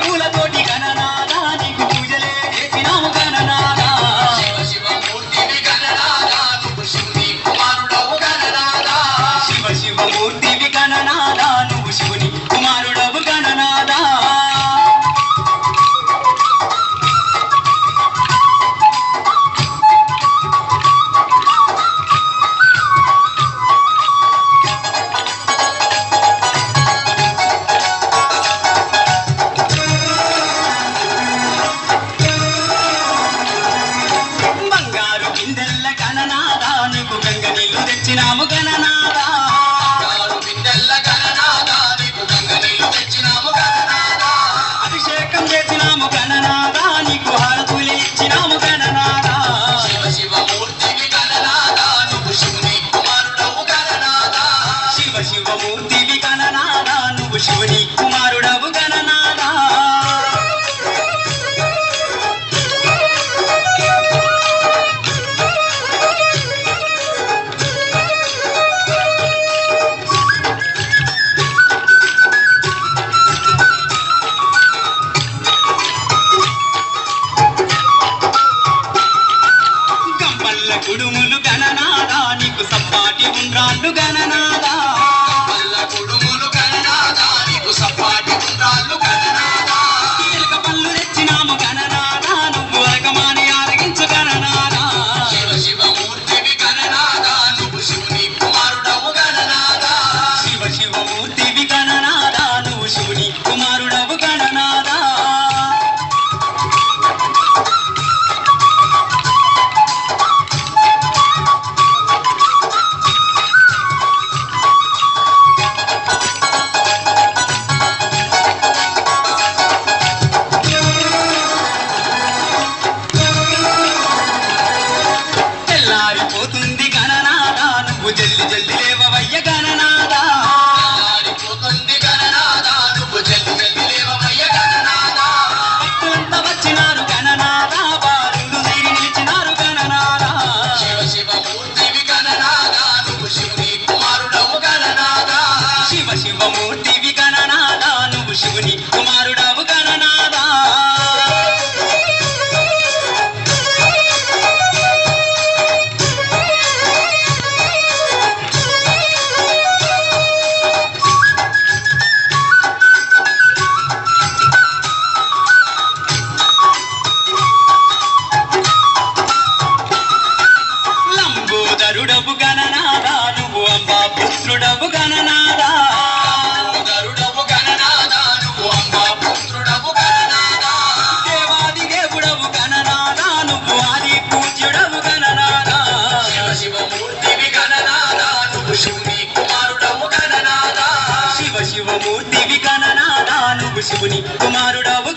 పూలతోటి గణనాదా నీకు పూజలే చేసినాము గణనాదా శివ శివ మూర్తివి గణనాదా నువ్వు శివుని కుమారుడవు గణనాదా శివ శివ మూర్తివి గణనాదా నువ్వు శివుని కుమారుడవు గణనాదా తెచ్చినాము గణనాదా బిందెల్ల గణనాదా నీకు గంగ నీళ్ళు తెచ్చినాము గణనాదా అభిషేకం చేసినాము గణనాదా నీకు హారతులు ఇచ్చినాము గణనాదా శివ శివ మూర్తివి గణనాదా నువ్వు శివుని కుమారుడవు గణనాదా శివ శివ మూర్తివి గణనాదా నువ్వు శివుని కుమారుడవు గణనాదా కుడుములు గణనాదా నీకు సప్పాటి ఉండ్రాళ్ళు గణనాదా పల్ల కుడుములు గణనాదా నీకు సప్పాటి ఉండ్రాళ్ళు గణనాదా ఎలుక పళ్ళు తెచ్చినాము గణనాదా నువ్వు అరకమాని ఆరగించు గణనాదా శివ శివ మూర్తివి గణనాదా నువ్వు శివుని కుమారుడవు గణనాదా శివ శివ మూర్తివి గణనాదా నువ్వు శివుని కుమారుడవు గణనాదా పోతుంది గణనాదా నువ్వు జల్లి జల్లి లేవవయ్య గణనాదా పోతుంది గణనాదా నువ్వు జల్లి జల్లి లేవవయ్య గణనాదా భక్తులంతా వచ్చినారు గణనాదా బాలులు నీరు నిలిచినారు గణనాదా శివ శివ మూర్తివి గణనాదా నువ్వు శివుని కుమారుడవు గణనాదా శివ శివ మూర్తివి గణనాదా నువ్వు శివుని కుమారుడవు గణనాదా లంబోదరుడవు గణనాదా నువ్వు అంబా పుత్రుడవు గణనాదా లంబోదరుడవు గణనాదా నువ్వు అంబా పుత్రుడవు గణనాదా దేవాది దేవుడవు గణనాదా నువ్వు ఆది పూజ్యుడవు గణనాదా శివ శివ మూర్తివి గణనాదా నువ్వు శివుని కుమారుడవు గణనాదా శివ శివ మూర్తివి గణనాదా నువ్వు శివుని కుమారుడవు